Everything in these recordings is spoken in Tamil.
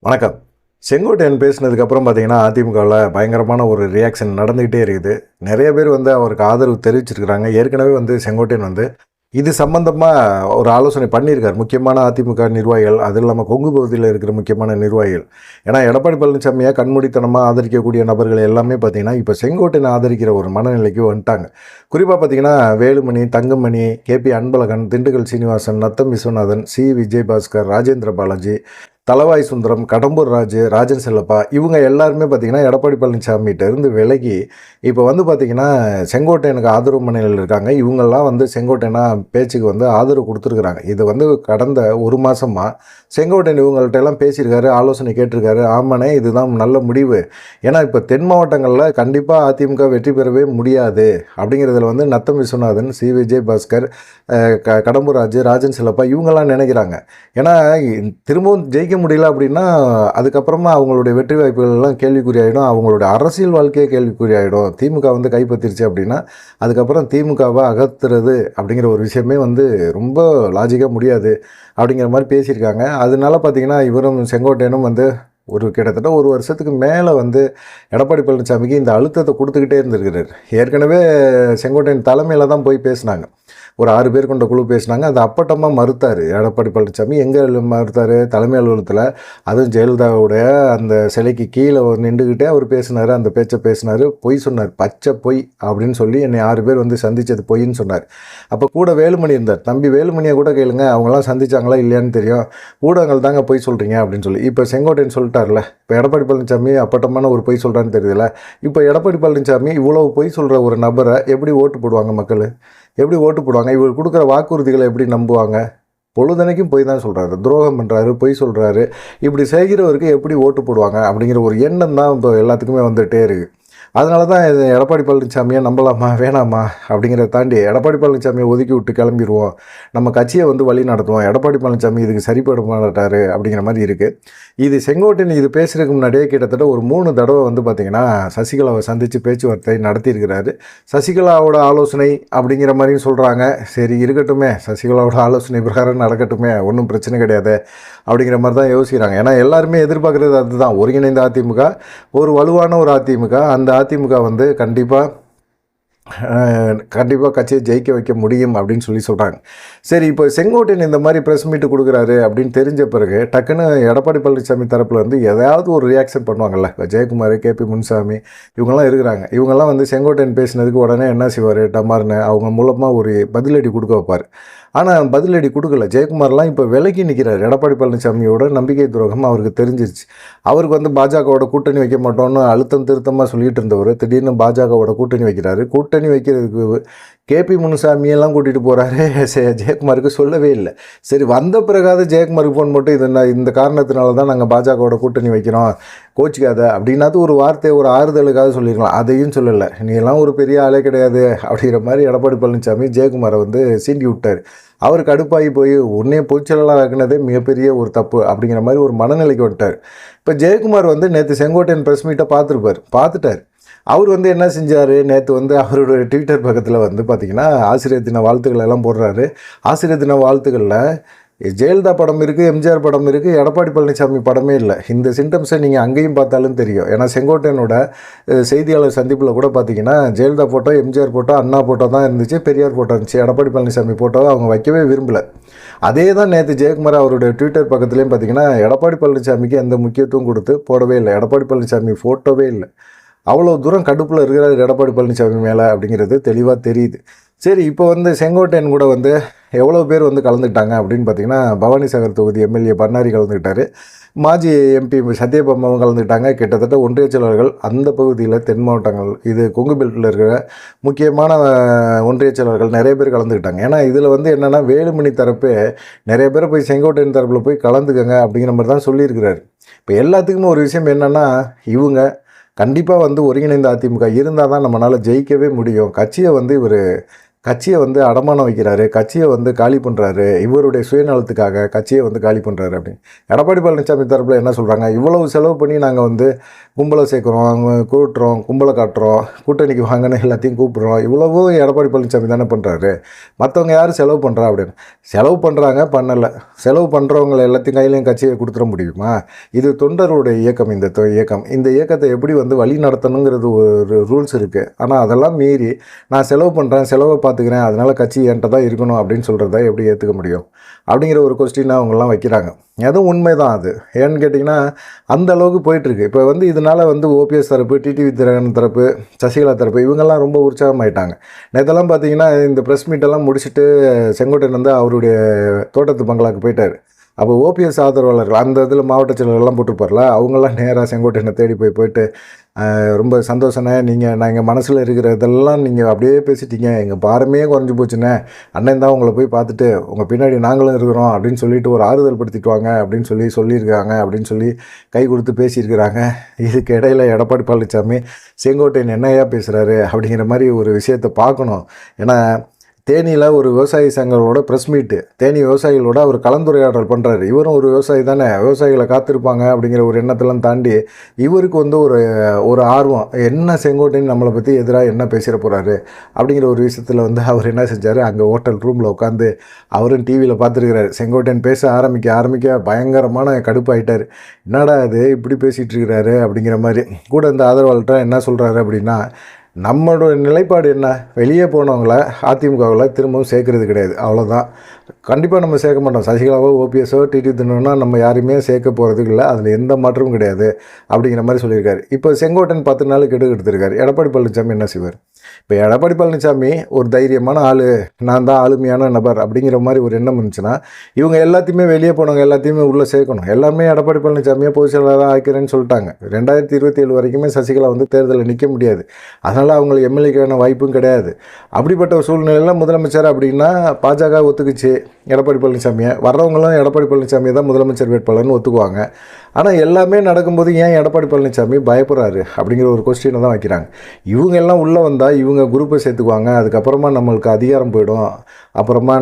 வணக்கம். செங்கோட்டையன் பேசினதுக்கப்புறம் பார்த்தீங்கன்னா, அதிமுகவுல பயங்கரமான ஒரு ரியாக்ஷன் நடந்துகிட்டே இருக்குது. நெறைய பேர் அவருக்கு ஆதரவு தெரிவிச்சிருக்கிறாங்க. ஏற்கனவே செங்கோட்டையன் இது சம்பந்தமா ஒரு ஆலோசனை பண்ணியிருக்காரு. முக்கியமான அதிமுக நிர்வாகிகள், அதுவும் இல்லாம கொங்கு பகுதியில இருக்கிற முக்கியமான நிர்வாகிகள். ஏன்னா, எடப்பாடி பழனிசாமிய கண்மூடித்தனமா ஆதரிக்கக்கூடிய நபர்கள் எல்லாமே பார்த்தீங்கன்னா, இப்ப செங்கோட்டையன ஆதரிக்கிற ஒரு மனநிலைக்கு வந்துட்டாங்க. குறிப்பா பார்த்தீங்கன்னா, வேலுமணி, தங்கமணி, கே.பி. அன்பழகன், திண்டுக்கல் சீனிவாசன், நத்தம் விஸ்வநாதன், சி. விஜயபாஸ்கர், ராஜேந்திர பாலாஜி, தளவாய் சுந்தரம், கடம்பூர் ராஜு, ராஜன் செல்லப்பா இவங்க எல்லாருமே பார்த்தீங்கன்னா, எடப்பாடி பழனிசாமிகிட்ட இருந்து விலகி, இப்போ பார்த்தீங்கன்னா, செங்கோட்டையனுக்கு ஆதரவு மனநிலையில் இருக்காங்க. இவங்கெல்லாம் செங்கோட்டையனா பேச்சுக்கு ஆதரவு குடுத்துருக்குறாங்க. இது கடந்த 1 மாசமா செங்கோட்டையன் இவங்கள்ட்ட எல்லாம் பேசியிருக்காரு, ஆலோசனை கேட்டிருக்காரு. ஆமாண்ணே, இதுதான் நல்ல முடிவு. ஏன்னா, இப்போ தென் மாவட்டங்களில் கண்டிப்பாக அதிமுக வெற்றி பெறவே முடியாது அப்படிங்கிறதுல நத்தம் விஸ்வநாதன், சி. விஜயபாஸ்கர், கடம்பூர் ராஜு, ராஜன் செல்லப்பா இவங்கெல்லாம் நினைக்கிறாங்க. ஏன்னா, திரும்பவும் ஜெயிக்க முடியல அப்படின்னா, அதுக்கப்புறமா அவங்களுடைய வெற்றி வாய்ப்புகள் எல்லாம் கேள்விக்குறியாயிடும். அவங்களுடைய அரசியல் வாழ்க்கையே கேள்விக்குறியாயிடும். திமுக கைப்பற்றிருச்சு அப்படின்னா, அதுக்கப்புறம் திமுகவை அகற்றுறது அப்படிங்கிற ஒரு விஷயமே ரொம்ப லாஜிக்காக முடியாது அப்படிங்கிற மாதிரி பேசியிருக்காங்க. அதனால பார்த்தீங்கன்னா, இவரும் செங்கோட்டையனும் ஒரு கிட்டத்தட்ட 1 வருஷத்துக்கு மேலே எடப்பாடி பழனிசாமிக்கு இந்த அழுத்தத்தை கொடுத்துக்கிட்டே இருந்திருக்கிறார். ஏற்கனவே செங்கோட்டையன் தலைமையில் தான் போய் பேசினாங்க. ஒரு 6 பேர் கொண்ட குழு பேசினாங்க. அது அப்பட்டமாக மறுத்தார் எடப்பாடி பழனிசாமி. எங்கே மறுத்தார்? தலைமை அலுவலகத்தில். அதுவும் ஜெயலலிதாவுடைய அந்த சிலைக்கு கீழே நின்றுக்கிட்டே அவர் பேசினார். அந்த பேச்சை பேசினார். பொய் சொன்னார். பச்சை பொய் அப்படின்னு சொல்லி என்னை 6 பேர் சந்தித்தது பொய்ன்னு சொன்னார். அப்போ கூட வேலுமணி இருந்தார். தம்பி வேலுமணியை கூட கேளுங்க, அவங்களாம் சந்திச்சாங்களா இல்லையான்னு தெரியும். ஊடகங்கள் தாங்க பொய் சொல்கிறீங்க அப்படின்னு சொல்லி. இப்போ செங்கோட்டையன் சொல்லிட்டார்ல, இப்போ எடப்பாடி பழனிசாமி அப்பட்டமான ஒரு பொய் சொல்கிறான்னு தெரியுதுல்ல. இப்போ எடப்பாடி பழனிசாமி இவ்வளவு பொய் சொல்கிற ஒரு நபரை எப்படி ஓட்டு போடுவாங்க மக்கள்? எப்படி ஓட்டு போடுவாங்க? இவர் கொடுக்குற வாக்குறுதிகளை எப்படி நம்புவாங்க? பொழுதனைக்கும் பொய் தான் சொல்கிறாரு, துரோகம் பண்ணுறாரு, பொய் சொல்கிறாரு. இப்படி செய்கிறவருக்கு எப்படி ஓட்டு போடுவாங்க அப்படிங்கிற ஒரு எண்ணம் தான் இப்போ எல்லாத்துக்குமே வந்துகிட்டே இருக்குது. அதனால தான் இது எடப்பாடி பழனிசாமியை நம்பலாமா வேணாமா அப்படிங்கிறத தாண்டி எடப்பாடி பழனிசாமியை ஒதுக்கி விட்டு கிளம்பிடுவோம், நம்ம கட்சியை வழி நடத்துவோம், எடப்பாடி பழனிசாமி இதுக்கு சரிப்பட மாட்டார் அப்படிங்கிற மாதிரி இருக்குது. இது செங்கோட்டையன் இது பேசுகிறதுக்கு முன்னாடியே கிட்டத்தட்ட ஒரு 3 தடவை பார்த்திங்கன்னா சசிகலாவை சந்தித்து பேச்சுவார்த்தை நடத்தியிருக்கிறாரு. சசிகலாவோட ஆலோசனை அப்படிங்கிற மாதிரியும் சொல்கிறாங்க. சரி இருக்கட்டுமே, சசிகலாவோட ஆலோசனை பிரகாரம் நடக்கட்டுமே, ஒன்றும் பிரச்சனை கிடையாது அப்படிங்கிற மாதிரி தான் யோசிக்கிறாங்க. ஏன்னா எல்லாருமே எதிர்பார்க்குறது அதுதான், ஒருங்கிணைந்த அதிமுக, ஒரு வலுவான ஒரு அதிமுக. அந்த அதிமுக கண்டிப்பாக கட்சியை ஜெயிக்க வைக்க முடியும் அப்படின்னு சொல்கிறாங்க. சரி, இப்போ செங்கோட்டையன் இந்த மாதிரி ப்ரெஸ் மீட்டு கொடுக்குறாரு அப்படின்னு தெரிஞ்ச பிறகு டக்குன்னு எடப்பாடி பழனிசாமி தரப்பில் எதாவது ஒரு ரியாக்ஷன் பண்ணுவாங்கள்ல. இப்போ ஜெயக்குமார், கே.பி. முனுசாமி இவங்கெல்லாம் இருக்கிறாங்க. இவங்கெல்லாம் செங்கோட்டையன் பேசினதுக்கு உடனே என்ன செய்வார்? டமார்னு அவங்க மூலமாக ஒரு பதிலடி கொடுக்க வைப்பார். ஆனால் பதிலடி கொடுக்கல. ஜெயக்குமார்லாம் இப்போ விலகி நிற்கிறார். எடப்பாடி பழனிசாமியோட நம்பிக்கை துரோகம் அவருக்கு தெரிஞ்சிருச்சு. அவருக்கு பாஜகவோட கூட்டணி வைக்க மாட்டோம்னு அழுத்தம் திருத்தமாக சொல்லிட்டு இருந்தவர் திடீர்னு பாஜகவோட கூட்டணி வைக்கிறாரு. கூட்டணி வைக்கிறதுக்கு கே.பி. முனுசாமியெல்லாம் கூட்டிகிட்டு போகிறாரு. ஜெயக்குமாருக்கு சொல்லவே இல்லை. சரி, வந்த பிறகாவது ஜெயக்குமாருக்கு ஃபோன் போட்டு இந்த காரணத்தினால தான் நாங்கள் பாஜகவோட கூட்டணி வைக்கிறோம், கோச்சிக்காத அப்படின்னாவது ஒரு வார்த்தை, ஒரு ஆறுதலுக்காக சொல்லியிருக்கலாம். அதையும் சொல்லலை. நீ எல்லாம் ஒரு பெரிய ஆளே கிடையாது அப்படிங்கிற மாதிரி எடப்பாடி பழனிசாமி ஜெயக்குமாரை சீண்டி விட்டார். அவர் கடுப்பாகி போய் உன்னையே பொதுச்செயலாளர் ஆக்குனதே மிகப்பெரிய ஒரு தப்பு அப்படிங்கிற மாதிரி ஒரு மனநிலைக்கு வந்துட்டார். இப்போ ஜெயக்குமார் நேற்று செங்கோட்டையன் ப்ரெஸ் மீட்டை பார்த்துட்டார். அவர் என்ன செஞ்சார்? நேற்று அவருடைய ட்விட்டர் பக்கத்தில் பார்த்திங்கன்னா ஆசிரியர் தின வாழ்த்துக்கள் எல்லாம் போடுறாரு. ஆசிரியர் தின வாழ்த்துக்களில் ஜெயலலிதா படம் இருக்குது, எம்ஜிஆர் படம் இருக்குது, எடப்பாடி பழனிசாமி படமே இல்லை. இந்த சிம்டம்ஸை நீங்கள் அங்கேயும் பார்த்தாலும் தெரியும். ஏன்னா செங்கோட்டையனோட செய்தியாளர் சந்திப்பில் கூட பார்த்தீங்கன்னா ஜெயலலிதா ஃபோட்டோ, எம்ஜிஆர் ஃபோட்டோ, அண்ணா ஃபோட்டோ தான் இருந்துச்சு, பெரியார் ஃபோட்டோ இருந்துச்சு. எடப்பாடி பழனிசாமி ஃபோட்டோவை அவங்க வைக்கவே விரும்பலை. அதே தான் நேற்று ஜெயக்குமார் அவருடைய ட்விட்டர் பக்கத்துலேயும் பார்த்தீங்கன்னா எடப்பாடி பழனிசாமிக்கு எந்த முக்கியத்துவம் கொடுத்து போடவே இல்லை. எடப்பாடி பழனிசாமி ஃபோட்டோவே இல்லை. அவ்வளோ தூரம் கடுப்பில் இருக்கிறார் எடப்பாடி பழனிசாமி மேலே அப்படிங்கிறது தெளிவாக தெரியுது. சரி, இப்போ செங்கோட்டையன் கூட எவ்வளோ பேர் கலந்துக்கிட்டாங்க அப்படின்னு பார்த்தீங்கன்னா, பவானி சாகர் தொகுதி எம்எல்ஏ பண்ணாரி கலந்துக்கிட்டார். மாஜி எம்பி சத்யபாமாவும் கலந்துக்கிட்டாங்க. கிட்டத்தட்ட ஒன்றிய செயலாளர்கள் அந்த பகுதியில் தென் மாவட்டங்கள், இது கொங்கு பெல்ட்டில் இருக்கிற முக்கியமான ஒன்றிய செயலாளர்கள் நிறைய பேர் கலந்துக்கிட்டாங்க. ஏன்னா இதில் என்னென்னா வேலுமணி தரப்பு நிறைய பேரை போய் செங்கோட்டையன் தரப்பில் போய் கலந்துக்கங்க அப்படிங்கிற மாதிரி தான் சொல்லியிருக்கிறாரு. இப்போ எல்லாத்துக்குமே ஒரு விஷயம் என்னென்னா, இவங்க கண்டிப்பாக ஒருங்கிணைந்த அதிமுக இருந்தால் தான் நம்மளால் ஜெயிக்கவே முடியும். கட்சியை இவர் கட்சியை வந்து அடமானம் வைக்கிறாரு, கட்சியை வந்து காலி பண்ணுறாரு, இவருடைய சுயநலத்துக்காக கட்சியை வந்து காலி பண்ணுறாரு அப்படின்னு. எடப்பாடி பழனிசாமி தரப்பில் என்ன சொல்கிறாங்க, இவ்வளவு செலவு பண்ணி நாங்கள் வந்து கும்பலை சேர்க்குறோம், கூட்டுறோம், கும்பலை காட்டுறோம், கூட்டணிக்கு வாங்கன்னு எல்லாத்தையும் கூப்பிட்றோம், இவ்வளவும் எடப்பாடி பழனிசாமி தானே பண்ணுறாரு, மற்றவங்க யார் செலவு பண்ணுறா அப்படின்னு. செலவு பண்ணுறாங்க, பண்ணலை. செலவு பண்ணுறவங்களை எல்லாத்தையும் கையிலையும் கட்சியை கொடுத்துட முடியுமா? இது தொண்டர்களுடைய இயக்கம். இந்த இயக்கத்தை எப்படி வந்து வழி நடத்தணுங்கிறது ஒரு ரூல்ஸ் இருக்குது. ஆனால் அதெல்லாம் மீறி நான் செலவு பண்ணுறேன், செலவை பார்த்துக்கிறேன், அதனால் கட்சி என்கிட்ட தான் இருக்கணும் அப்படின்னு சொல்கிறத எப்படி ஏற்றுக்க முடியும் அப்படிங்கிற ஒரு கொஸ்டினாக அவங்கெல்லாம் வைக்கிறாங்க. அதுவும் உண்மை தான். அது ஏன்னு கேட்டிங்கன்னா அந்த அளவுக்கு போயிட்டுருக்கு. இப்போ வந்து இதனால் வந்து ஓபிஎஸ் தரப்பு, டிடிவி தினகரன் தரப்பு, சசிகலா தரப்பு இவங்கெல்லாம் ரொம்ப உற்சாகமாயிட்டாங்க. நேற்றெல்லாம் பார்த்தீங்கன்னா இந்த ப்ரெஸ் மீட்டெல்லாம் முடிச்சுட்டு செங்கோட்டையன் வந்து அவருடைய தோட்டத்து பங்களாவுக்கு போயிட்டார். அப்போ ஓபிஎஸ் ஆதரவாளர்கள் அந்த இதில் மாவட்ட செயலர்கள்லாம் போட்டிருப்பார்ல, அவங்கெல்லாம் நேராக செங்கோட்டையனை தேடி போயிட்டு ரொம்ப சந்தோஷண்ணே, நான் எங்கள் மனசில் இருக்கிற இதெல்லாம் நீங்கள் அப்படியே பேசிட்டீங்க, எங்கள் பாரமே குறைஞ்சி போச்சுண்ணே, அண்ணன் தான் உங்களை போய் பார்த்துட்டு உங்கள் பின்னாடி நாங்களும் இருக்கிறோம் அப்படின்னு சொல்லிட்டு ஒரு ஆறுதல் படுத்திட்டு வாங்க அப்படின்னு சொல்லியிருக்காங்க அப்படின்னு சொல்லி கை கொடுத்து பேசியிருக்கிறாங்க. இதுக்கு இடையில் எடப்பாடி பழனிசாமி செங்கோட்டையன் என்னையா பேசுகிறாரு அப்படிங்கிற மாதிரி ஒரு விஷயத்தை பார்க்கணும். ஏன்னா தேனியில் ஒரு விவசாயி சங்கங்களோட ப்ரெஸ் மீட்டு, தேனி விவசாயிகளோட அவர் கலந்துரையாடல் பண்ணுறாரு. இவரும் ஒரு விவசாயி தானே, விவசாயிகளை காத்திருப்பாங்க அப்படிங்கிற ஒரு எண்ணத்தெல்லாம் தாண்டி இவருக்கு வந்து ஒரு ஆர்வம், என்ன செங்கோட்டையன் நம்மளை பற்றி எதிராக என்ன பேசிட போகிறாரு அப்படிங்கிற ஒரு விஷயத்தில் வந்து அவர் என்ன செஞ்சார், அங்கே ஹோட்டல் ரூமில் உட்காந்து அவரும் டிவியில் பார்த்துருக்கிறாரு. செங்கோட்டையன் பேச ஆரம்பிக்க பயங்கரமான கடுப்பாயிட்டார். என்னடா அது இப்படி பேசிகிட்டு இருக்கிறாரு அப்படிங்கிற மாதிரி. கூட இந்த ஆதரவாளர்கிட்ட என்ன சொல்கிறாரு அப்படின்னா, நம்மளோட நிலைப்பாடு என்ன, வெளியே போனவங்கள அதிமுகவில் திரும்பவும் சேர்க்கறது கிடையாது, அவ்வளோதான். கண்டிப்பாக நம்ம சேர்க்க மாட்டோம். சசிகலாவோ ஓபிஎஸோ டிடி தினகரனோ நம்ம யாரையுமே சேர்க்க போகிறதுக்கு இல்லை, அதில் எந்த மாற்றமும் கிடையாது அப்படிங்கிற மாதிரி சொல்லியிருக்காரு. இப்போ செங்கோட்டையன் 10 நாள் கெடு எடுத்திருக்காரு. எடப்பாடி பழனிசாமி என்ன செய்வார்? இப்போ எடப்பாடி பழனிசாமி ஒரு தைரியமான ஆள், நான் தான் ஆளுமையான நபர் அப்படிங்கிற மாதிரி ஒரு எண்ணம் இருந்துச்சுன்னா இவங்க எல்லாத்தையுமே வெளியே போனவங்க எல்லாத்தையுமே உள்ளே சேர்க்கணும். எல்லாமே எடப்பாடி பழனிசாமியை பொதுச் செயலாளராக ஆக்கிறேன்னு சொல்லிட்டாங்க. 2027 வரைக்குமே சசிகலா வந்து தேர்தலில் நிற்க முடியாது. அதனால் அவங்களுக்கு எம்எல்ஏக்கான வாய்ப்பும் கிடையாது. அப்படிப்பட்ட ஒரு சூழ்நிலையில் முதலமைச்சர் அப்படின்னா பாஜக ஒத்துக்குச்சு எடப்பாடி பழனிசாமியை, வர்றவங்களும் எடப்பாடி பழனிசாமியை தான் முதலமைச்சர் வேட்பாளர்னு ஒத்துக்குவாங்க. ஆனால் எல்லாமே நடக்கும்போது ஏன் எடப்பாடி பழனிசாமி பயப்படுறாரு அப்படிங்கிற ஒரு கொஸ்டினை தான் வைக்கிறாங்க. இவங்க எல்லாம் உள்ளே வந்தால் இவங்க குரூப்பை சேர்த்துக்குவாங்க, அதுக்கப்புறமா நம்மளுக்கு அதிகாரம் போயிடும், அப்புறமா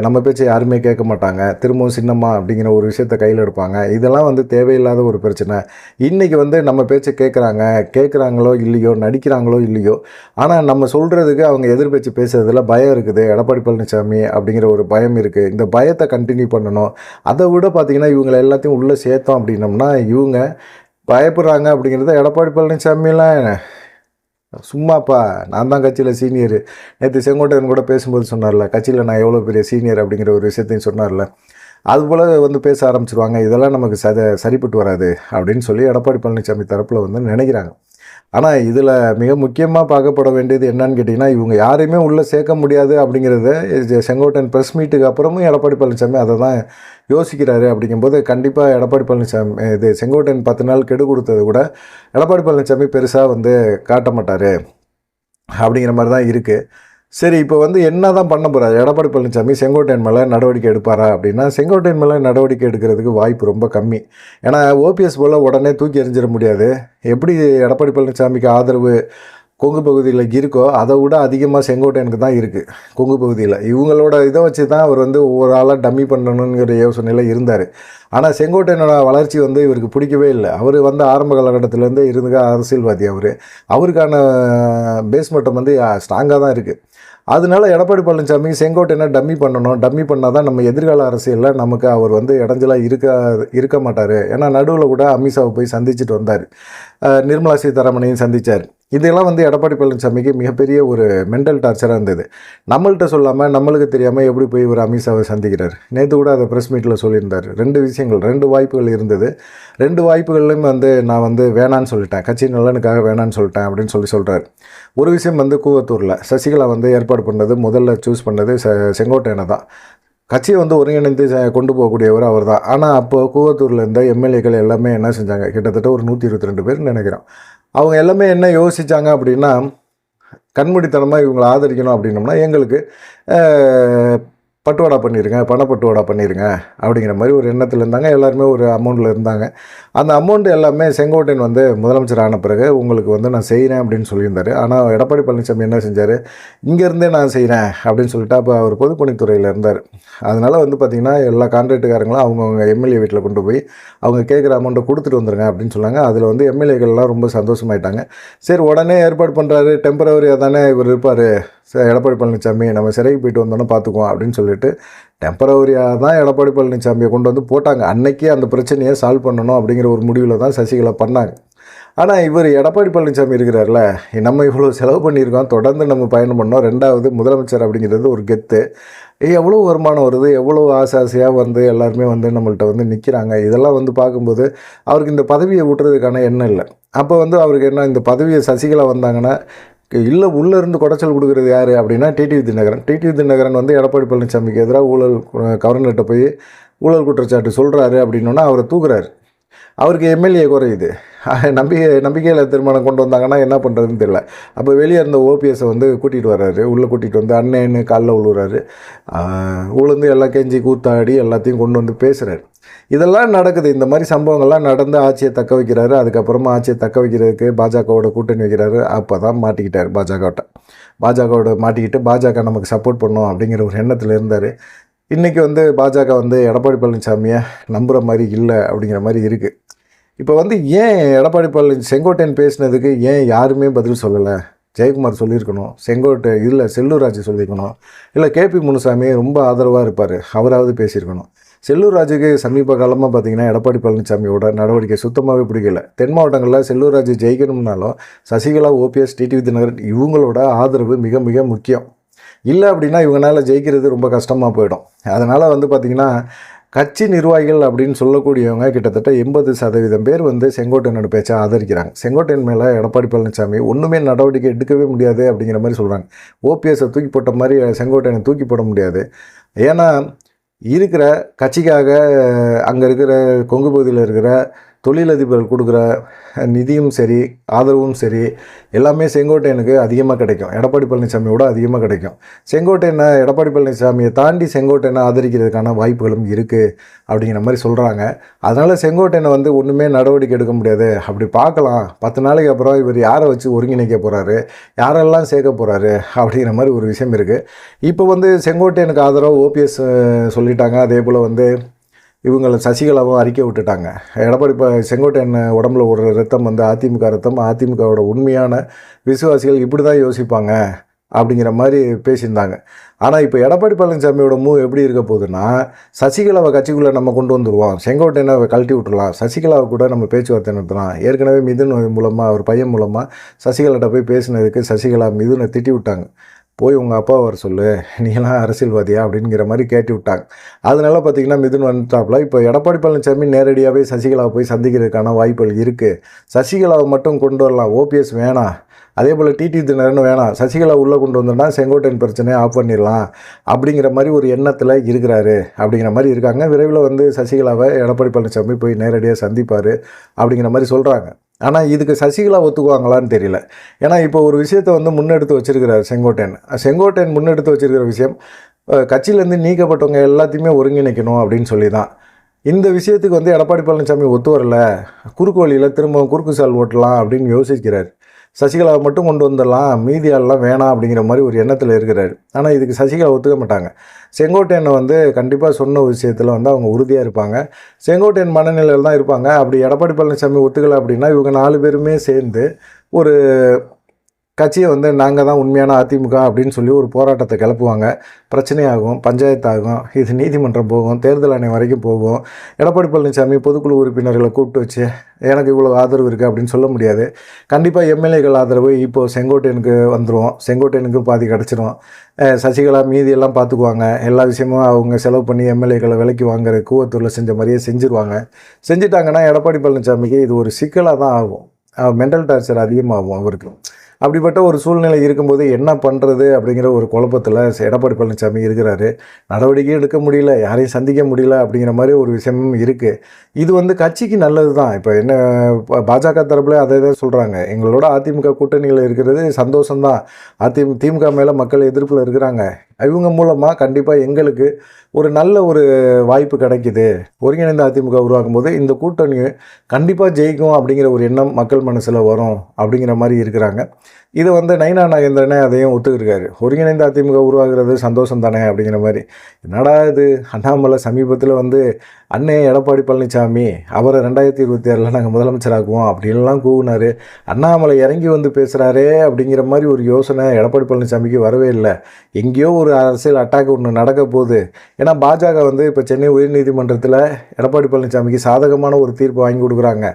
நம்ம பேச்சை யாருமே கேட்க மாட்டாங்க, திரும்பவும் சின்னம்மா அப்படிங்கிற ஒரு விஷயத்தை கையில் எடுப்பாங்க. இதெல்லாம் வந்து தேவையில்லாத ஒரு பிரச்சனை. இன்றைக்கி வந்து நம்ம பேச்சை கேட்குறாங்களோ இல்லையோ, நடிக்கிறாங்களோ இல்லையோ, ஆனால் நம்ம சொல்கிறதுக்கு அவங்க எதிர்பேச்சு பேசுகிறதுல பயம் இருக்குது, எடப்பாடி பழனிசாமி அப்படிங்கிற ஒரு பயம் இருக்குது. இந்த பயத்தை கண்டினியூ பண்ணணும். அதை விட பார்த்திங்கன்னா இவங்களை எல்லாத்தையும் உள்ளே சேர்த்தோம் அப்படின்னம்னா இவங்க பயப்படுறாங்க அப்படிங்கிறத எடப்பாடி பழனிசாமிலாம் சும்மாப்பா நான் தான் கட்சியில் சீனியர், நேற்று செங்கோட்டையன் கூட பேசும்போது சொன்னார்ல, கட்சியில் நான் எவ்வளோ பெரிய சீனியர் அப்படிங்கிற ஒரு விஷயத்தையும் சொன்னார்ல, அதுபோல் வந்து பேச ஆரம்பிச்சிருவாங்க. இதெல்லாம் நமக்கு சரிப்பட்டு வராது அப்படின்னு சொல்லி எடப்பாடி பழனிசாமி தரப்பில் வந்து நினைக்கிறாங்க. ஆனால் இதில் மிக முக்கியமாக பார்க்கப்பட வேண்டியது என்னன்னு கேட்டிங்கன்னா, இவங்க யாரையுமே உள்ளே சேர்க்க முடியாது அப்படிங்கிறத செங்கோட்டையன் ப்ரெஸ் மீட்டுக்கு அப்புறமும் எடப்பாடி பழனிசாமி அதை தான் யோசிக்கிறாரு. அப்படிங்கும்போது கண்டிப்பாக எடப்பாடி பழனிசாமி செங்கோட்டையன் 10 நாள் கெடு கொடுத்தது கூட எடப்பாடி பழனிசாமி பெருசாக வந்து காட்ட மாட்டார் அப்படிங்கிற மாதிரி தான் இருக்குது. சரி, இப்போ வந்து என்ன தான் பண்ண போகிறார் எடப்பாடி பழனிசாமி? செங்கோட்டையன் மேலே நடவடிக்கை எடுப்பாரா அப்படின்னா, செங்கோட்டையன் மேலே நடவடிக்கை எடுக்கிறதுக்கு வாய்ப்பு ரொம்ப கம்மி. ஏன்னா ஓபிஎஸ் போல் உடனே தூக்கி எறிஞ்சிட முடியாது. எப்படி எடப்பாடி பழனிசாமிக்கு ஆதரவு கொங்கு பகுதியில் இருக்கோ அதை விட அதிகமாக செங்கோட்டையனுக்கு தான் இருக்குது கொங்கு பகுதியில். இவங்களோட இதை வச்சு தான் அவர் வந்து ஒவ்வொரு ஆளாக டம்மி பண்ணணுங்கிற யோசனையில் இருந்தார். ஆனால் செங்கோட்டையனோட வளர்ச்சி வந்து இவருக்கு பிடிக்கவே இல்லை. அவர் வந்து ஆரம்ப காலகட்டத்திலேருந்து இருந்துக்க அரசியல்வாதி. அவருக்கான பேஸ்மட்டம் வந்து ஸ்ட்ராங்காக தான் இருக்குது. அதனால எடப்பாடி பழனிசாமி செங்கோட்டையனை டம்மி பண்ணால் தான் நம்ம எதிர்கால அரசியலில் நமக்கு அவர் வந்து இடைஞ்சலாக இருக்க மாட்டார். ஏன்னா நடுவில் கூட அமித்ஷாவை போய் சந்திச்சுட்டு வந்தார், நிர்மலா சீதாராமனையும் சந்தித்தார். இதெல்லாம் வந்து எடப்பாடி பழனிசாமிக்கு மிகப்பெரிய ஒரு மென்டல் டார்ச்சராக இருந்தது. நம்மள்கிட்ட சொல்லாமல் நம்மளுக்கு தெரியாமல் எப்படி போய் ஒரு அமித்ஷாவை சந்திக்கிறார். நேற்று கூட அதை ப்ரெஸ் மீட்டில் சொல்லியிருந்தார். 2 வாய்ப்புகள் இருந்தது. 2 வாய்ப்புகள்லையும் வந்து நான் வந்து வேணான்னு சொல்லிட்டேன், கட்சி நலனுக்காக வேணான்னு சொல்லிட்டேன் அப்படின்னு சொல்கிறார். ஒரு விஷயம் வந்து கூவத்தூரில் சசிகலா வந்து ஏற்பாடு பண்ணது, முதல்ல சூஸ் பண்ணது செங்கோட்டையனை தான். கட்சியை வந்து ஒருங்கிணைந்து கொண்டு போகக்கூடியவர் அவர் தான். ஆனால் அப்போது கூவத்தூரில் இருந்த எம்எல்ஏக்கள் எல்லாமே என்ன செஞ்சாங்க, கிட்டத்தட்ட ஒரு 122 பேர் நினைக்கிறோம். அவங்க எல்லாமே என்ன யோசித்தாங்க அப்படின்னா, கண்மூடித்தனமாக இவங்களை ஆதரிக்கணும் அப்படின்னோம்னா எங்களுக்கு பட்டுவாடா பண்ணிடுங்க, பணப்பட்டுவாடா பண்ணிடுங்க அப்படிங்கிற மாதிரி ஒரு எண்ணத்தில் இருந்தாங்க. எல்லாருமே ஒரு அமௌண்ட்டில் இருந்தாங்க. அந்த அமௌண்ட் எல்லாமே செங்கோட்டையன் வந்து முதலமைச்சர் ஆன பிறகு உங்களுக்கு வந்து நான் செய்கிறேன் அப்படின்னு சொல்லியிருந்தார். ஆனால் எடப்பாடி பழனிசாமி என்ன செஞ்சார், இங்கேருந்தே நான் செய்கிறேன் அப்படின்னு சொல்லிட்டு அப்போ அவர் பொதுப்பணித்துறையில் இருந்தார். அதனால் வந்து பார்த்திங்கன்னா எல்லா கான்ட்ராக்டுக்காரங்களும் அவங்கவுங்க எம்எல்ஏ வீட்டில் கொண்டு போய் அவங்க கேட்குற அமௌண்ட்டை கொடுத்துட்டு வந்துருங்க அப்படின்னு சொன்னாங்க. அதில் வந்து எம்எல்ஏக்கள்லாம் ரொம்ப சந்தோஷமாயிட்டாங்க. சரி உடனே ஏற்பாடு பண்ணுறாரு, டெம்பரவரியாக தானே இவர் இருப்பார் எடப்பாடி பழனிசாமி, நம்ம சிறைக்கு போயிட்டு வந்தோன்னே பார்த்துக்குவோம் அப்படின்னு சொல்லிட்டு டெம்பரவரியாக தான் எடப்பாடி பழனிசாமியை கொண்டு வந்து போட்டாங்க. அன்னைக்கே அந்த பிரச்சனையை சால்வ் பண்ணணும் அப்படிங்கிற ஒரு முடிவில் தான் சசிகலா பண்ணாங்க. ஆனால் இவர் எடப்பாடி பழனிசாமி இருக்கிறார்ல, நம்ம இவ்வளோ செலவு பண்ணியிருக்கோம், தொடர்ந்து நம்ம பயணம் பண்ணோம், 2வது முதலமைச்சர் அப்படிங்கிறது ஒரு கெத்து, எவ்வளோ வருமானம் வருது, எவ்வளோ ஆசையாக வந்து எல்லாருமே வந்து நம்மள்ட்ட வந்து நிற்கிறாங்க. இதெல்லாம் வந்து பார்க்கும்போது அவருக்கு இந்த பதவியை விட்டுறதுக்கான எண்ணம் இல்லை. அப்போ வந்து அவருக்கு என்ன, இந்த பதவியை சசிகலா வந்தாங்கன்னா இல்லை உள்ளே இருந்து குடைச்சல் கொடுக்குறது யார் அப்படின்னா டிடிவி தினகரன். டிடிவி தினகரன் வந்து எடப்பாடி பழனிசாமிக்கு எதிராக கவர்னர்கிட்ட போய் ஊழல் குற்றச்சாட்டு சொல்கிறாரு அப்படின்னோன்னா அவரை தூக்குறாரு. அவருக்கு எம்எல்ஏ குறையுது. நம்பிக்கையில் தீர்மானம் கொண்டு வந்தாங்கன்னா என்ன பண்ணுறதுன்னு தெரியல. அப்போ வெளியே இருந்த ஓபிஎஸை வந்து கூட்டிகிட்டு வர்றாரு. உள்ளே கூட்டிகிட்டு வந்து அண்ணன்னு காலில் விழுறாரு. உளுந்து எல்லாம் கெஞ்சி கூத்தாடி எல்லாத்தையும் கொண்டு வந்து பேசுகிறாரு. இதெல்லாம் நடக்குது. இந்த மாதிரி சம்பவங்கள்லாம் நடந்து ஆட்சியை தக்க வைக்கிறாரு. அதுக்கப்புறமா ஆட்சியை தக்க வைக்கிறதுக்கு பாஜகவோட கூட்டணி வைக்கிறாரு. அப்போ தான் மாட்டிக்கிட்டார் பாஜகவோட மாட்டிக்கிட்டு பாஜக நமக்கு சப்போர்ட் பண்ணும் அப்படிங்கிற ஒரு எண்ணத்தில் இருந்தார். இன்றைக்கி வந்து பாஜக வந்து எடப்பாடி பழனிசாமியை நம்புகிற மாதிரி இல்லை அப்படிங்கிற மாதிரி இருக்குது. இப்போ வந்து ஏன் எடப்பாடி செங்கோட்டையன் பேசினதுக்கு ஏன் யாருமே பதில் சொல்லலை? ஜெயக்குமார் சொல்லியிருக்கணும், செல்லூர் ராஜு சொல்லியிருக்கணும், இல்லை கேபி முனுசாமி ரொம்ப ஆதரவாக இருப்பார், அவராவது பேசியிருக்கணும். செல்லூர் ராஜுக்கு சமீப காலமாக பார்த்திங்கன்னா எடப்பாடி பழனிசாமியோட நடவடிக்கை சுத்தமாகவே பிடிக்கல. தென் மாவட்டங்களில் செல்லூர் ராஜு ஜெயிக்கணும்னாலும் சசிகலா, ஓபிஎஸ், டிடிவி தினகரன் இவங்களோட ஆதரவு மிக மிக முக்கியம். இல்லை அப்படின்னா இவங்களால ஜெயிக்கிறது ரொம்ப கஷ்டமாக போயிடும். அதனால் வந்து பார்த்திங்கன்னா கட்சி நிர்வாகிகள் அப்படின்னு சொல்லக்கூடியவங்க கிட்டத்தட்ட 80% பேர் வந்து செங்கோட்டையனோட பேச்சை ஆதரிக்கிறாங்க. செங்கோட்டையன் மேலே எடப்பாடி பழனிசாமி ஒன்றுமே நடவடிக்கை எடுக்கவே முடியாது அப்படிங்கிற மாதிரி சொல்கிறாங்க. ஓபிஎஸை தூக்கி போட்ட மாதிரி செங்கோட்டையனை தூக்கி போட முடியாது. ஏன்னா இருக்கிற கட்சிக்காக அங்கே இருக்கிற கொங்கு பகுதியில் இருக்கிற தொழிலதிபர்கள் கொடுக்குற நிதியும் சரி, ஆதரவும் சரி, எல்லாமே செங்கோட்டையனுக்கு அதிகமாக கிடைக்கும். எடப்பாடி பழனிசாமியோட அதிகமாக கிடைக்கும். எடப்பாடி பழனிசாமியை தாண்டி செங்கோட்டையனை ஆதரிக்கிறதுக்கான வாய்ப்புகளும் இருக்குது அப்படிங்கிற மாதிரி சொல்கிறாங்க. அதனால் செங்கோட்டையனை வந்து ஒன்றுமே நடவடிக்கை எடுக்க முடியாது. அப்படி பார்க்கலாம், 10 நாளைக்கு அப்புறம் இவர் யாரை வச்சு ஒருங்கிணைக்க போகிறாரு, யாரெல்லாம் சேர்க்க போகிறாரு அப்படிங்கிற மாதிரி ஒரு விஷயம் இருக்குது. இப்போ வந்து செங்கோட்டையனுக்கு ஆதரவு ஓபிஎஸ் சொல்லிட்டாங்க. அதே போல் வந்து இவங்களை சசிகலாவும் அறிக்கை விட்டுட்டாங்க. எடப்பாடி செங்கோட்டையன் உடம்புல ஒரு ரத்தம் வந்து அதிமுக ரத்தம், அதிமுகவோட உண்மையான விசுவாசிகள் இப்படி தான் யோசிப்பாங்க அப்படிங்கிற மாதிரி பேசியிருந்தாங்க. ஆனால் இப்போ எடப்பாடி பழனிசாமியோட எப்படி இருக்க போகுதுன்னா, சசிகலாவை கட்சிக்குள்ளே நம்ம கொண்டு வந்துடுவோம், செங்கோட்டையனை கழட்டி விட்டுடலாம், சசிகலாவை கூட நம்ம பேச்சுவார்த்தை நடத்தலாம். ஏற்கனவே மிதுன் மூலமாக, அவர் பையன் மூலமாக சசிகலாட்ட போய் பேசினதுக்கு சசிகலா மிதுனை திட்டி விட்டாங்க. போய் உங்கள் அப்பா வர சொல்லு, நீலாம் அரசியல்வாதியா அப்படிங்கிற மாதிரி கேட்டு விட்டாங்க. அதனால பார்த்திங்கன்னா மிதுன் வந்துட்டாப்புல. இப்போ எடப்பாடி பழனிசாமி நேரடியாகவே சசிகலாவை போய் சந்திக்கிறதுக்கான வாய்ப்புகள் இருக்குது. சசிகலாவை மட்டும் கொண்டு வரலாம், ஓபிஎஸ் வேணாம், அதே போல் டிடிவி தினகரன் வேணாம், சசிகலா உள்ளே கொண்டு வந்தோன்னா செங்கோட்டையன் பிரச்சனையை ஆஃப் பண்ணிடலாம் அப்படிங்கிற மாதிரி ஒரு எண்ணத்தில் இருக்கிறாரு அப்படிங்கிற மாதிரி இருக்காங்க. விரைவில் வந்து சசிகலாவை எடப்பாடி பழனிசாமி போய் நேரடியாக சந்திப்பார் அப்படிங்கிற மாதிரி சொல்கிறாங்க. ஆனால் இதுக்கு சசிகலா ஒத்துக்குவாங்களான்னு தெரியல. ஏன்னா இப்போ ஒரு விஷயத்தை வந்து முன்னெடுத்து வச்சுருக்கிறார் செங்கோட்டையன் முன்னெடுத்து வச்சுருக்கிற விஷயம் கட்சியிலேருந்து நீக்கப்பட்டவங்க எல்லாத்தையுமே ஒருங்கிணைக்கணும் அப்படின்னு சொல்லி தான். இந்த விஷயத்துக்கு வந்து எடப்பாடி பழனிசாமி ஒத்து வரல, குறுக்கு வழியில் திரும்ப குறுக்கு சால் ஓட்டலாம் அப்படின்னு யோசிக்கிறார். சசிகலாவை மட்டும் கொண்டு வந்துடலாம், மீதி ஆள்லாம் வேணாம் அப்படிங்கிற மாதிரி ஒரு எண்ணத்தில் இருக்கிறாரு. ஆனால் இதுக்கு சசிகலா ஒத்துக்க மாட்டாங்க. செங்கோட்டையனை வந்து கண்டிப்பாக சொன்ன விஷயத்தில் வந்து அவங்க உறுதியாக இருப்பாங்க. செங்கோட்டையன் மனநிலையில் தான் இருப்பாங்க. அப்படி எடப்பாடி பழனிசாமி ஒத்துக்கலை அப்படின்னா இவங்க 4 பேருமே சேர்ந்து ஒரு கட்சியை வந்து நாங்கள் தான் உண்மையான அதிமுக அப்படின்னு சொல்லி ஒரு போராட்டத்தை கிளப்புவாங்க. பிரச்சனையாகும், பஞ்சாயத்தாகும், இது நீதிமன்றம் போகும், தேர்தல் ஆணையம் வரைக்கும் போகும். எடப்பாடி பழனிசாமி பொதுக்குழு உறுப்பினர்களை கூப்பிட்டு வச்சு எனக்கு இவ்வளோ ஆதரவு இருக்குது அப்படின்னு சொல்ல முடியாது. கண்டிப்பாக எம்எல்ஏக்கள் ஆதரவு இப்போது செங்கோட்டையனுக்கு வந்துடும், செங்கோட்டையனுக்கு பாதி கிடச்சிரும். சசிகலா மீதியெல்லாம் பார்த்துக்குவாங்க. எல்லா விஷயமும் அவங்க செலவு பண்ணி எம்எல்ஏக்களை விலைக்கு வாங்குற கூவத்தூரில் செஞ்ச மாதிரியே செஞ்சுட்டாங்கன்னா எடப்பாடி பழனிசாமிக்கு இது ஒரு சிக்கலாக தான் ஆகும். மென்டல் டார்ச்சர் அதிகமாகும் அவருக்கு. அப்படிப்பட்ட ஒரு சூழ்நிலை இருக்கும்போது என்ன பண்ணுறது அப்படிங்கிற ஒரு குழப்பத்தில் எடப்பாடி பழனிசாமி இருக்கிறாரு. நடவடிக்கையும் எடுக்க முடியல, யாரையும் சந்திக்க முடியல அப்படிங்கிற மாதிரி ஒரு விஷயமும் இருக்குது. இது வந்து கட்சிக்கு நல்லது தான். இப்போ என்ன பாஜக தரப்புல அதை தான் சொல்கிறாங்க, எங்களோட அதிமுக கூட்டணியில் இருக்கிறது சந்தோஷம்தான், திமுக மேலே மக்கள் எதிர்ப்பில் இருக்கிறாங்க, இவங்க மூலமாக கண்டிப்பாக எங்களுக்கு ஒரு நல்ல ஒரு வாய்ப்பு கிடைக்குது. ஒருங்கிணைந்த அதிமுக உருவாக்கும்போது இந்த கூட்டணி கண்டிப்பாக ஜெயிக்கும் அப்படிங்கிற ஒரு எண்ணம் மக்கள் மனசில் வரும் அப்படிங்கிற மாதிரி இருக்கிறாங்க. இதை வந்து நயினா நாகேந்திரனே அதையும் ஒத்துக்கிருக்காரு. ஒருங்கிணைந்த அதிமுக உருவாகிறது சந்தோஷம் தானே அப்படிங்கிற மாதிரி. என்னடா இது, அண்ணாமலை சமீபத்தில் வந்து அண்ணே எடப்பாடி பழனிசாமி அவரை 2026 நாங்கள் முதலமைச்சராக்குவோம் அப்படின்லாம் கூவினார். அண்ணாமலை இறங்கி வந்து பேசுகிறாரே அப்படிங்கிற மாதிரி ஒரு யோசனை எடப்பாடி பழனிசாமிக்கு வரவே இல்லை. எங்கேயோ ஒரு அரசியல் அட்டாக் ஒன்று நடக்க போகுது. ஏன்னா பாஜக வந்து இப்போ சென்னை உயர்நீதிமன்றத்தில் எடப்பாடி பழனிசாமிக்கு சாதகமான ஒரு தீர்ப்பு வாங்கி கொடுக்குறாங்க.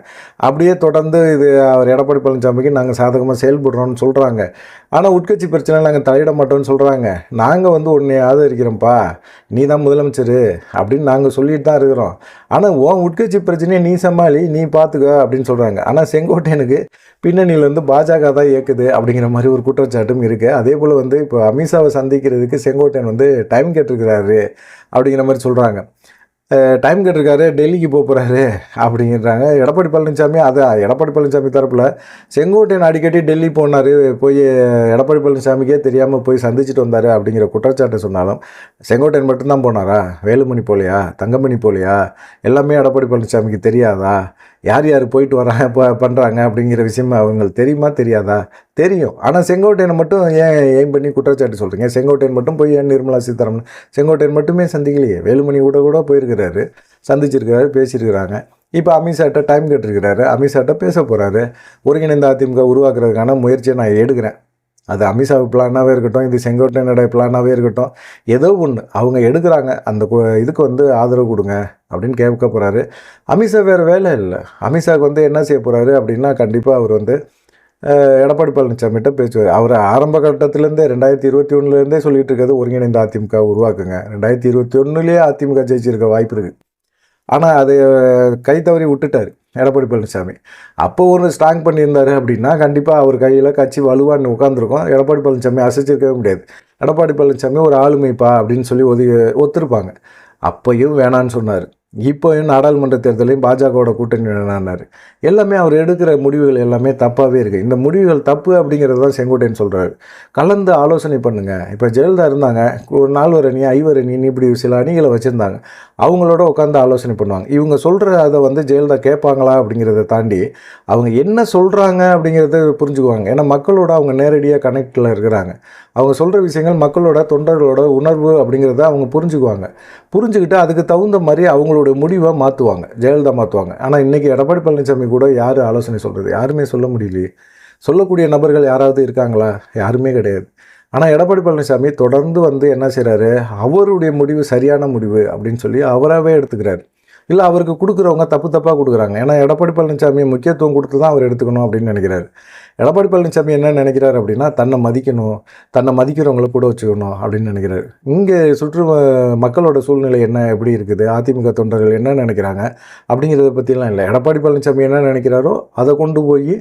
அப்படியே தொடர்ந்து இது அவர் எடப்பாடி பழனிசாமிக்கு நாங்கள் சாதகமாக செயல்படுறோம்னு சொல்கிறாங்க. ஆனால் உட்கட்சி பிரச்சனை நாங்கள் தலையிட மாட்டோம்னு சொல்கிறாங்க. நாங்கள் வந்து உன்னை ஆதரிக்கிறோம்ப்பா, நீ தான் முதலமைச்சர் அப்படின்னு நாங்கள் சொல்லிட்டு தான் இருக்கிறோம். ஆனால் உன் உட்கட்சி பிரச்சனையை நீ சமாளி, நீ பார்த்துக்க அப்படின்னு சொல்கிறாங்க. ஆனால் செங்கோட்டையனுக்கு பின்னணியிலேருந்து பாஜக தான் இயக்குது அப்படிங்கிற மாதிரி ஒரு குற்றச்சாட்டும் இருக்குது. அதே போல் வந்து இப்போ அமித்ஷாவை சந்திக்கிறதுக்கு செங்கோட்டையன் வந்து டைம் கேட்டிருக்கிறாரு அப்படிங்கிற மாதிரி சொல்கிறாங்க. டைம் கேட்டிருக்காரு, டெல்லிக்கு போகிறாரு அப்படிங்கிறாங்க. எடப்பாடி பழனிசாமி எடப்பாடி பழனிசாமி தரப்பில் செங்கோட்டையன் அடிக்கடி டெல்லி போனார், போய் எடப்பாடி பழனிசாமிக்கே தெரியாமல் போய் சந்திச்சுட்டு வந்தார் அப்படிங்கிற குற்றச்சாட்டை சொன்னாலும் செங்கோட்டையன் மட்டும்தான் போனாரா? வேலுமணி போலையா? தங்கமணி போலையா? எல்லாமே எடப்பாடி பழனிசாமிக்கு தெரியாதா? யார் யார் போயிட்டு வராங்க பண்ணுறாங்க அப்படிங்கிற விஷயம் அவங்களுக்கு தெரியுமா தெரியாதா? தெரியும். ஆனால் செங்கோட்டையனை மட்டும் ஏன் எய்ம் பண்ணி குற்றச்சாட்டு சொல்கிறீங்க? செங்கோட்டையன் மட்டும் போய் ஏன் நிர்மலா சீதாராமன் செங்கோட்டையன் மட்டுமே சந்திக்கலையே, வேலுமணி கூட போயிருக்கிறாரு, சந்திச்சிருக்கிறாரு, பேசியிருக்கிறாங்க. இப்போ அமித்ஷாட்ட டைம் கேட்டிருக்கிறாரு, அமித்ஷாட்ட பேச போகிறாரு. ஒருங்கிணைந்த அதிமுக உருவாக்குறதுக்கான முயற்சியை நான் எடுக்கிறேன். அது அமித்ஷா பிளானாகவே இருக்கட்டும், இது செங்கோட்டையனுடைய பிளானாகவே இருக்கட்டும், ஏதோ ஒன்று அவங்க எடுக்கிறாங்க, அந்த இதுக்கு வந்து ஆதரவு கொடுங்க அப்படின்னு கேட்க போகிறாரு. அமித்ஷா வேறு வேலை இல்லை. அமித்ஷாவுக்கு வந்து என்ன செய்ய போகிறாரு அப்படின்னா, கண்டிப்பாக அவர் வந்து எடப்பாடி பழனிசாமிகிட்ட பேசுவார். அவர் ஆரம்ப கட்டத்திலேருந்தே 2021 சொல்லிட்டு இருக்கிறது ஒருங்கிணைந்த அதிமுக உருவாக்குங்க. 2021 அதிமுக ஜெயிச்சிருக்க வாய்ப்பு இருக்குது. ஆனால் அதை கை தவறி விட்டுட்டார் எடப்பாடி பழனிசாமி. அப்போ ஒரு ஸ்ட்ராங் பண்ணியிருந்தார் அப்படின்னா கண்டிப்பாக அவர் கையில் கட்சி வலுவான்னு உட்காந்துருக்கோம். எடப்பாடி பழனிசாமி அசைச்சிருக்கவே முடியாது. எடப்பாடி பழனிசாமி ஒரு ஆளுமைப்பா அப்படின்னு சொல்லி ஒத்துருப்பாங்க. அப்பையும் வேணான்னு சொன்னார். இப்போயும் நாடாளுமன்ற தேர்தலையும் பாஜகவோட கூட்டணி வேணான்னாரு. எல்லாமே அவர் எடுக்கிற முடிவுகள் எல்லாமே தப்பாகவே இருக்குது. இந்த முடிவுகள் தப்பு அப்படிங்கிறது தான் செங்கோட்டையன் சொல்கிறாரு. கலந்து ஆலோசனை பண்ணுங்கள். இப்போ ஜெயலலிதா இருந்தாங்க, ஒரு 4 அணி 5 அணின்னு இப்படி சில அணிகளை வச்சுருந்தாங்க. அவங்களோட உட்காந்து ஆலோசனை பண்ணுவாங்க. இவங்க சொல்கிற அதை வந்து ஜெயலலிதா கேட்பாங்களா அப்படிங்கிறத தாண்டி அவங்க என்ன சொல்கிறாங்க அப்படிங்கிறத புரிஞ்சுக்குவாங்க. ஏன்னா மக்களோட அவங்க நேரடியாக கனெக்டில் இருக்கிறாங்க. அவங்க சொல்கிற விஷயங்கள் மக்களோட தொண்டர்களோட உணர்வு அப்படிங்கிறத அவங்க புரிஞ்சுக்கிட்டு அதுக்கு தகுந்த மாதிரி அவங்களுடைய முடிவை மாற்றுவாங்க. ஜெயலலிதா மாற்றுவாங்க. ஆனால் இன்றைக்கி எடப்பாடி பழனிசாமி கூட யார் ஆலோசனை சொல்கிறது? யாருமே சொல்ல முடியலையே. சொல்லக்கூடிய நபர்கள் யாராவது இருக்காங்களா? யாருமே கிடையாது. ஆனால் எடப்பாடி பழனிசாமி தொடர்ந்து வந்து என்ன செய்கிறாரு, அவருடைய முடிவு சரியான முடிவு அப்படின்னு சொல்லி அவராகவே எடுத்துக்கிறார். இல்லை அவருக்கு கொடுக்குறவங்க தப்பாக கொடுக்குறாங்க. ஏன்னா எடப்பாடி பழனிசாமி முக்கியத்துவம் கொடுத்து தான் அவர் எடுத்துக்கணும் அப்படின்னு நினைக்கிறார். எடப்பாடி பழனிசாமி என்ன நினைக்கிறார் அப்படின்னா, தன்னை மதிக்கணும், தன்னை மதிக்கிறவங்களை கூட வச்சுக்கணும் அப்படின்னு நினைக்கிறார். இங்கே மக்களோட சூழ்நிலை என்ன எப்படி இருக்குது, அதிமுக தொண்டர்கள் என்ன நினைக்கிறாங்க அப்படிங்கிறத பற்றிலாம் இல்லை. எடப்பாடி பழனிசாமி என்ன நினைக்கிறாரோ அதை கொண்டு போய்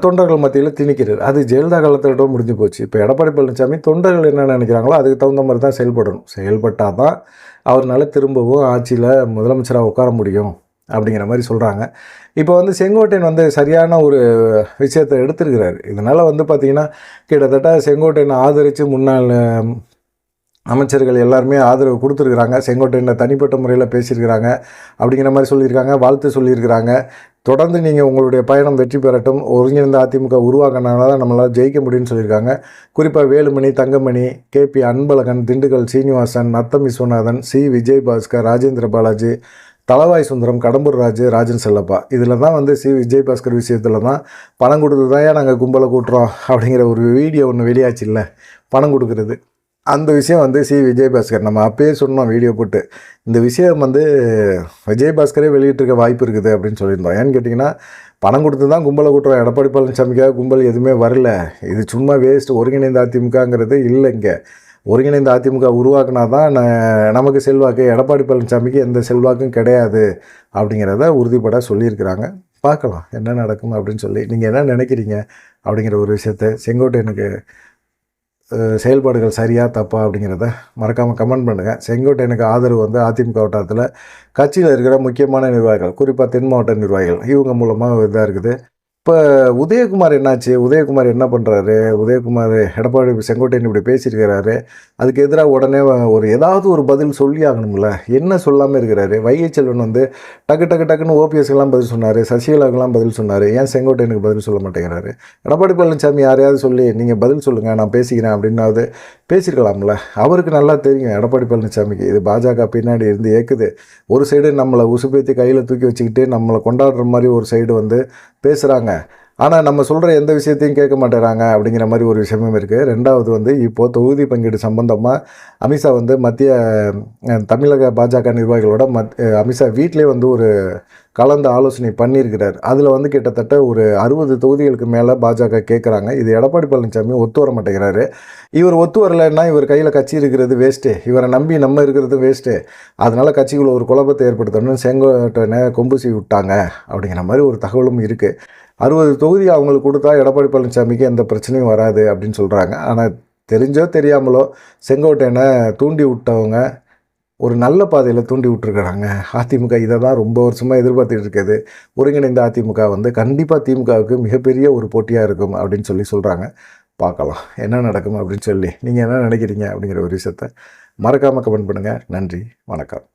தொண்டர்கள் மத்தியில் திணிக்கிறார். அது ஜெயலலிதா காலத்தோட முடிஞ்சு போச்சு. இப்போ எடப்பாடி பழனிசாமி தொண்டர்கள் என்ன நினைக்கிறாங்களோ அதுக்கு தகுந்த மாதிரி தான் செயல்பட்டால் தான் அவர்னால திரும்பவும் ஆட்சியில் முதலமைச்சராக உட்கார முடியும் அப்படிங்கிற மாதிரி சொல்கிறாங்க. இப்போ வந்து செங்கோட்டையன் வந்து சரியான ஒரு விஷயத்தை எடுத்திருக்கிறார். இதனால் வந்து பார்த்திங்கன்னா கிட்டத்தட்ட செங்கோட்டையனை ஆதரித்து முன்னாள் அமைச்சர்கள் எல்லாருமே ஆதரவு கொடுத்துருக்குறாங்க. செங்கோட்டையனை தனிப்பட்ட முறையில் பேசியிருக்கிறாங்க அப்படிங்கிற மாதிரி சொல்லியிருக்காங்க, வாழ்த்து சொல்லியிருக்கிறாங்க. தொடர்ந்து நீங்கள் உங்களுடைய பயணம் வெற்றி பெறட்டும், ஒருங்கிணைந்த அதிமுக உருவாக்கினால தான் நம்மளால் ஜெயிக்க முடியும்னு சொல்லியிருக்காங்க. குறிப்பாக வேலுமணி, தங்கமணி, கேபி அன்பழகன், திண்டுக்கல் சீனிவாசன், நத்தம் விஸ்வநாதன், சி விஜயபாஸ்கர், ராஜேந்திர பாலாஜி, தளவாய் சுந்தரம், கடம்பூர் ராஜு, ராஜன் செல்லப்பா, இதில் தான் வந்து சி விஜயபாஸ்கர் விஷயத்தில் தான் பணம் கொடுத்து தான் நாங்கள் கும்பலை கூட்டுறோம் அப்படிங்கிற ஒரு வீடியோ ஒன்று வெளியாச்சு இல்லை, பணம் கொடுக்குறது. அந்த விஷயம் வந்து சி விஜயபாஸ்கர் நம்ம அப்பயே சொன்னோம் வீடியோ போட்டு, இந்த விஷயம் வந்து விஜயபாஸ்கரே வெளியிட்டிருக்க வாய்ப்பு இருக்குது அப்படின்னு சொல்லியிருந்தோம். ஏன்னு கேட்டிங்கன்னா, பணம் கொடுத்து தான் கும்பலை கூட்டுறோம். எடப்பாடி பழனிசாமிக்காக கும்பல் எதுவுமே வரல, இது சும்மா வேஸ்ட். ஒருங்கிணைந்த அதிமுகங்கிறது இல்லை. இங்கே ஒருங்கிணைந்த அதிமுக உருவாக்குனா தான் நமக்கு செல்வாக்கு, எடப்பாடி பழனிசாமிக்கு எந்த செல்வாக்கும் கிடையாது அப்படிங்கிறத உறுதிப்பட சொல்லியிருக்கிறாங்க. பார்க்கலாம் என்ன நடக்கும் அப்படின்னு சொல்லி. நீங்கள் என்ன நினைக்கிறீங்க அப்படிங்கிற ஒரு விஷயத்தை, செங்கோட்டையனுக்கு செயல்பாடுகள் சரியா தப்பா அப்படிங்கிறத மறக்காமல் கமெண்ட் பண்ணுங்கள். செங்கோட்டையனுக்கு ஆதரவு வந்து அதிமுக வட்டாரத்தில் கட்சியில் இருக்கிற முக்கியமான நிர்வாகிகள், குறிப்பாக தென் மாவட்ட நிர்வாகிகள், இவங்க மூலமாக இதாக இருக்குது. இப்போ உதயகுமார் என்னாச்சு? உதயகுமார் என்ன பண்ணுறாரு? உதயகுமார் எடப்பாடி செங்கோட்டையன் இப்படி பேசியிருக்கிறாரு. அதுக்கு எதிராக உடனே ஏதாவது ஒரு பதில் சொல்லி ஆகணும்ல. என்ன சொல்லாமல் இருக்கிறாரு? வைகை செல்வன் வந்து டக்கு டக்கு டக்குன்னு ஓபிஎஸ்க்கெல்லாம் பதில் சொன்னார், சசிகலாவுக்கெல்லாம் பதில் சொன்னார். ஏன் செங்கோட்டையனுக்கு பதில் சொல்ல மாட்டேங்கிறாரு? எடப்பாடி பழனிசாமி யாரையாவது சொல்லி நீங்கள் பதில் சொல்லுங்கள், நான் பேசிக்கிறேன் அப்படின்னாவது பேசியிருக்கலாம்ல. அவருக்கு நல்லா தெரியும் எடப்பாடி பழனிசாமிக்கு இது பாஜக பின்னாடி இருந்து இயக்குது. ஒரு சைடு நம்மளை உசுப்பேற்றி கையில் தூக்கி வச்சுக்கிட்டு நம்மளை கொண்டாடுற மாதிரி ஒரு சைடு வந்து பேசுகிறாங்க. ஆனால் நம்ம சொல்கிற எந்த விஷயத்தையும் கேட்க மாட்டேறாங்க அப்படிங்கிற மாதிரி ஒரு விஷயமும் இருக்குது. ரெண்டாவது வந்து இப்போது தொகுதி பங்கீடு சம்பந்தமாக அமித்ஷா வந்து மத்திய தமிழக பாஜக நிர்வாகிகளோட அமித்ஷா வீட்டிலே வந்து ஒரு கலந்து ஆலோசனை பண்ணியிருக்கிறார். அதில் வந்து கிட்டத்தட்ட ஒரு 60 தொகுதிகளுக்கு மேலே பாஜக கேட்குறாங்க. இது எடப்பாடி பழனிசாமி ஒத்து வர மாட்டேங்கிறாரு. இவர் ஒத்து வரலைன்னா இவர் கையில் கட்சி இருக்கிறது வேஸ்ட்டு, இவரை நம்பி நம்ம இருக்கிறது வேஸ்ட்டு. அதனால் கட்சிக்குள்ள ஒரு குழப்பத்தை ஏற்படுத்தணும்னு செங்கோட்டையனை கொம்புசி விட்டாங்க அப்படிங்கிற மாதிரி ஒரு தகவலும் இருக்குது. 60 தொகுதி அவங்களுக்கு கொடுத்தா எடப்பாடி பழனிசாமிக்கு எந்த பிரச்சனையும் வராது அப்படின்னு சொல்கிறாங்க. ஆனால் தெரிஞ்சோ தெரியாமலோ செங்கோட்டையனை தூண்டி விட்டவங்க ஒரு நல்ல பாதையில் தூண்டி விட்டுருக்குறாங்க. அதிமுக இதை தான் ரொம்ப வருஷமாக எதிர்பார்த்துட்டு இருக்குது. ஒருங்கிணைந்த அதிமுக வந்து கண்டிப்பாக திமுகவுக்கு மிகப்பெரிய ஒரு போட்டியாக இருக்கும் அப்படின்னு சொல்கிறாங்க. பார்க்கலாம் என்ன நடக்கும் அப்படின்னு சொல்லி நீங்கள் என்ன நினைக்கிறீங்க அப்படிங்கிற ஒரு விஷயத்த மறக்காமல் கமெண்ட் பண்ணுங்கள். நன்றி, வணக்கம்.